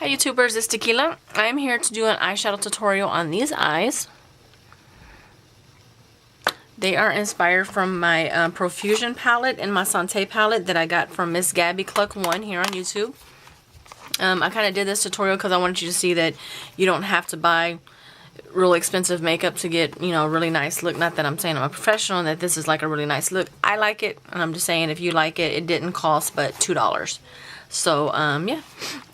Hi YouTubers, it's Tequila. I am here to do an eyeshadow tutorial on these eyes. They are inspired from my Profusion palette and my Santé palette that I got from Miss Gabby Cluck 1 here on YouTube. I kind of did this tutorial because I wanted you to see that you don't have to buy really expensive makeup to get, you know, a really nice look. Not that I'm saying I'm a professional and that this is like a really nice look. I like it, and I'm just saying if you like it, it didn't cost but $2. So, yeah,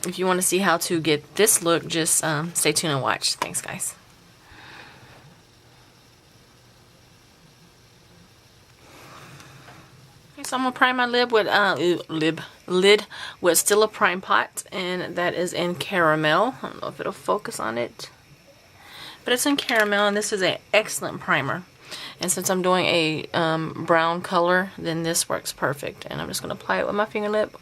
if you want to see how to get this look, just stay tuned and watch. Thanks, guys. Okay, so I'm going to prime my lid with still a prime pot, and that is in caramel. I don't know if it'll focus on it, but it's in caramel, and this is an excellent primer. And since I'm doing a brown color, then this works perfect. And I'm just going to apply it with my fingertip.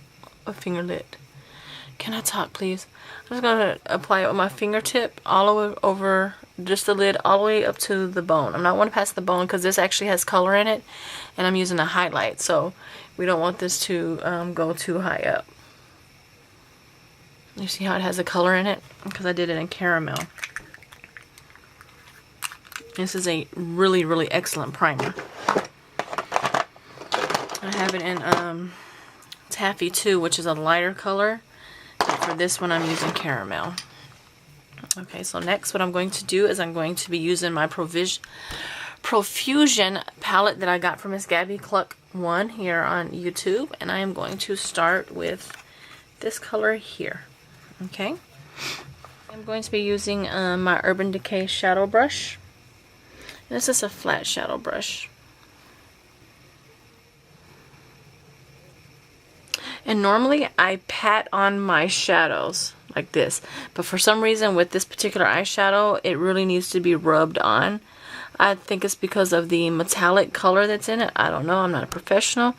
Can I talk, please? I'm just going to apply it with my fingertip all the way over just the lid, all the way up to the bone. I'm not want to pass the bone because this actually has color in it, and I'm using a highlight, so we don't want this to go too high up. You see how it has a color in it? Because I did it in caramel. This is a really, really excellent primer. I have it in Taffy 2, which is a lighter color. And for this one, I'm using caramel. Okay, so next what I'm going to do is I'm going to be using my Profusion palette that I got from Miss Gabby Cluck 1 here on YouTube. And I am going to start with this color here. Okay. I'm going to be using my Urban Decay shadow brush. This is a flat shadow brush. And normally I pat on my shadows like this, but for some reason with this particular eyeshadow, it really needs to be rubbed on. I think it's because of the metallic color that's in it. I don't know, I'm not a professional,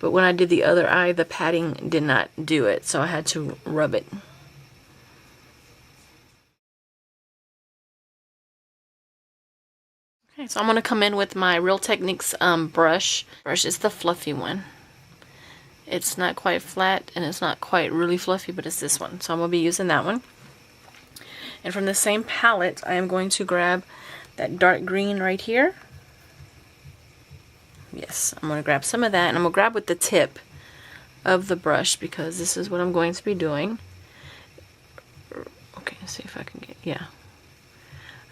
but when I did the other eye, the patting did not do it, so I had to rub it. Okay, so I'm going to come in with my Real Techniques brush. It's the fluffy one. It's not quite flat and it's not quite really fluffy, but it's this one. So I'm going to be using that one. And from the same palette, I am going to grab that dark green right here. Yes, I'm going to grab some of that, and I'm going to grab with the tip of the brush because this is what I'm going to be doing. Okay, let's see if I can get, yeah.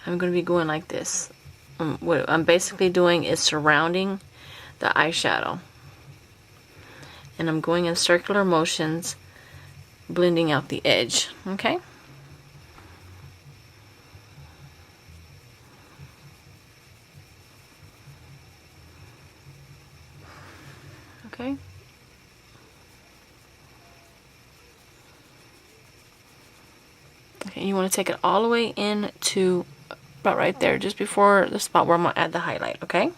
I'm going to be going like this. What I'm basically doing is surrounding the eyeshadow. And I'm going in circular motions, blending out the edge, okay? Okay. Okay, you want to take it all the way into about right there, just before the spot where I'm going to add the highlight, okay?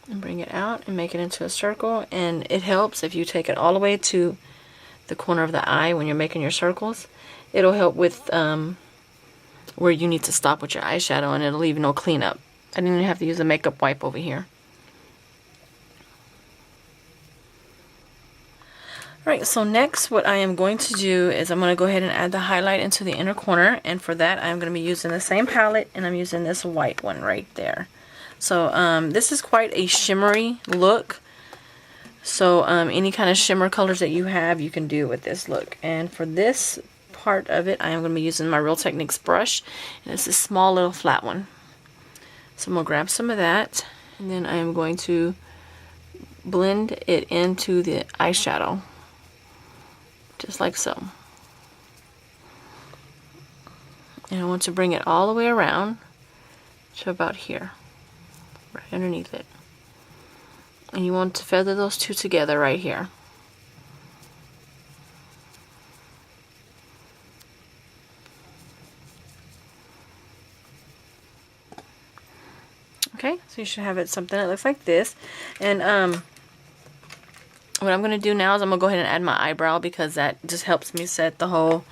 And bring it out and make it into a circle, and it helps if you take it all the way to the corner of the eye when you're making your circles. It'll help with where you need to stop with your eyeshadow, and it'll leave no cleanup. I didn't even have to use a makeup wipe over here. Alright, so next what I am going to do is I'm going to go ahead and add the highlight into the inner corner, and for that I'm going to be using the same palette, and I'm using this white one right there. So this is quite a shimmery look, so any kind of shimmer colors that you have, you can do with this look. And for this part of it, I am going to be using my Real Techniques brush, and it's a small little flat one. So I'm going to grab some of that, and then I am going to blend it into the eyeshadow, just like so. And I want to bring it all the way around to about here. Right underneath it. And you want to feather those two together right here. Okay, so you should have it something that looks like this. And what I'm going to do now is I'm going to go ahead and add my eyebrow, because that just helps me set the whole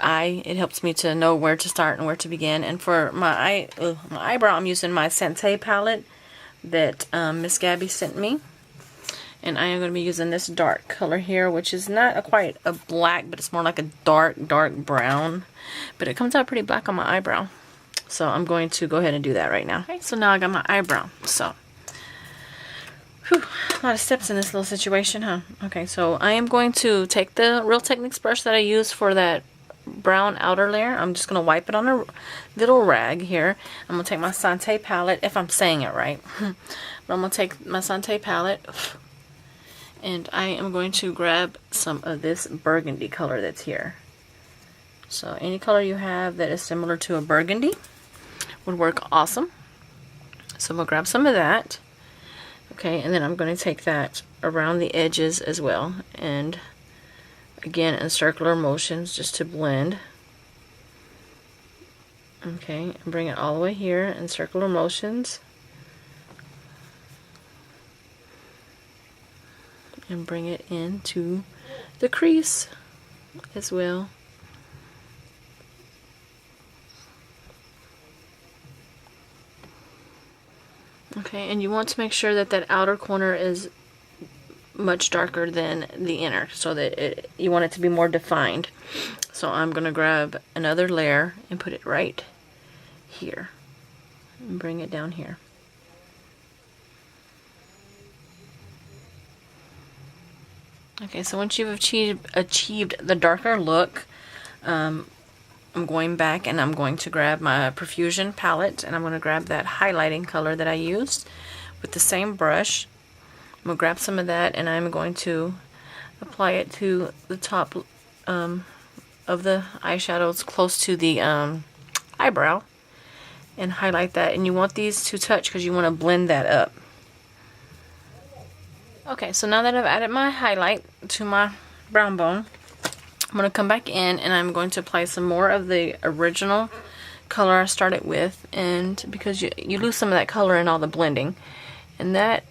eye. It helps me to know where to start and where to begin. And for my eyebrow, I'm using my Santé palette that Miss Gabby sent me. And I am going to be using this dark color here, which is not quite a black, but it's more like a dark brown. But it comes out pretty black on my eyebrow. So I'm going to go ahead and do that right now. Okay, so now I got my eyebrow. So, whew, a lot of steps in this little situation, huh? Okay, so I am going to take the Real Techniques brush that I used for that brown outer layer. I'm just going to wipe it on a little rag here. I'm going to take my Sante palette, if I'm saying it right. But I'm going to take my Sante palette, and I am going to grab some of this burgundy color that's here. So any color you have that is similar to a burgundy would work awesome. So we'll grab some of that. Okay, and then I'm going to take that around the edges as well, and again in circular motions just to blend. Okay, and bring it all the way here in circular motions. And bring it into the crease as well. Okay, and you want to make sure that that outer corner is much darker than the inner, so that you want it to be more defined. So I'm going to grab another layer and put it right here and bring it down here. Okay, so once you've achieved the darker look, I'm going back and I'm going to grab my Profusion palette, and I'm going to grab that highlighting color that I used with the same brush. I'm going to grab some of that, and I'm going to apply it to the top of the eyeshadows close to the eyebrow, and highlight that. And you want these to touch because you want to blend that up. Okay, so now that I've added my highlight to my brown bone, I'm going to come back in and I'm going to apply some more of the original color I started with, and because you lose some of that color in all the blending, and that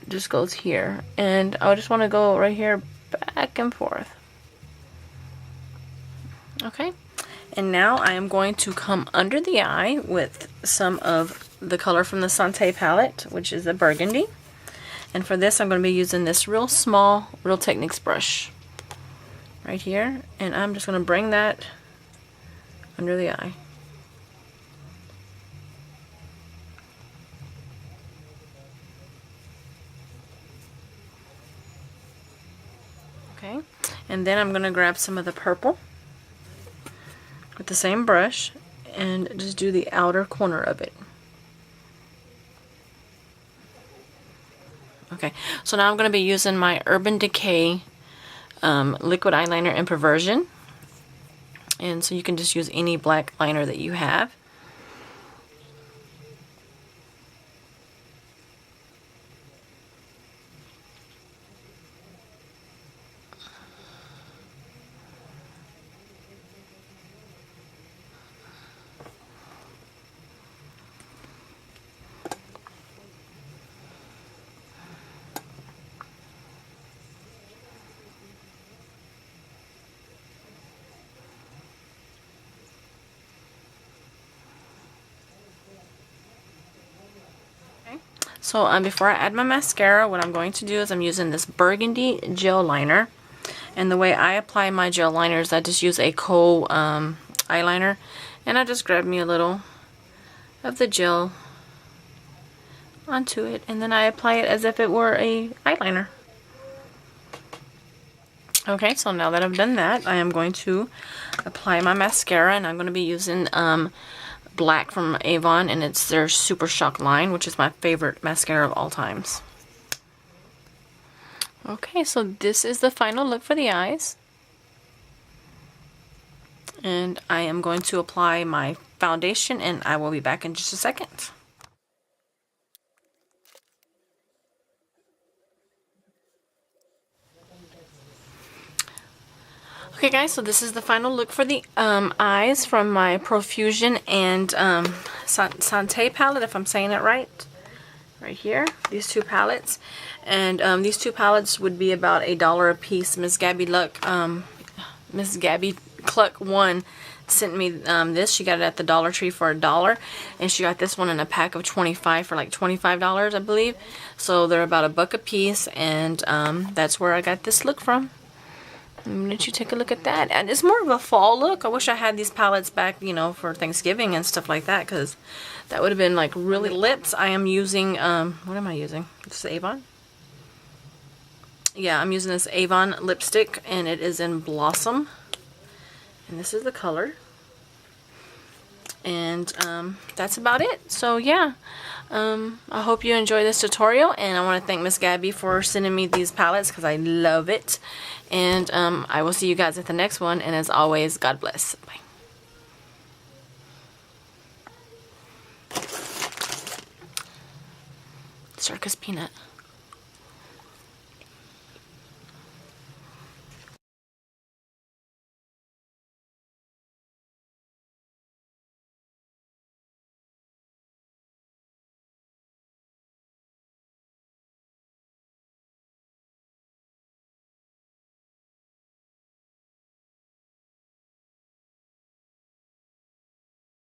just goes here, and I just want to go right here back and forth. Okay, and now I am going to come under the eye with some of the color from the Sante palette, which is the burgundy. And for this, I'm going to be using this real small Real Techniques brush right here, and I'm just going to bring that under the eye. Okay, and then I'm going to grab some of the purple with the same brush and just do the outer corner of it. Okay, so now I'm going to be using my Urban Decay liquid eyeliner in Perversion, and so you can just use any black liner that you have. So before I add my mascara, what I'm going to do is I'm using this burgundy gel liner. And the way I apply my gel liner is I just use a kohl eyeliner. And I just grab me a little of the gel onto it. And then I apply it as if it were a eyeliner. Okay, so now that I've done that, I am going to apply my mascara. And I'm going to be using black from Avon, and it's their Super Shock line, which is my favorite mascara of all times. Okay, so this is the final look for the eyes, and I am going to apply my foundation, and I will be back in just a second. Okay guys, so this is the final look for the eyes from my Profusion and Sante palette, if I'm saying it right. Right here, these two palettes. And these two palettes would be about $1 a piece. Miss Gabby Luck Miss Gabby Cluck 1 sent me this. She got it at the Dollar Tree for $1, and she got this one in a pack of 25 for like $25, I believe. So they're about $1 a piece, and that's where I got this look from. Why don't you take a look at that? And it's more of a fall look. I wish I had these palettes back, you know, for Thanksgiving and stuff like that, because that would have been like really lips. I am using, what am I using? This is Avon? Yeah, I'm using this Avon lipstick, and it is in Blossom. And this is the color. And that's about it. So yeah, I hope you enjoy this tutorial, and I want to thank Miss Gabby for sending me these palettes because I love it. And I will see you guys at the next one, and as always, God bless. Bye. Circus Peanut.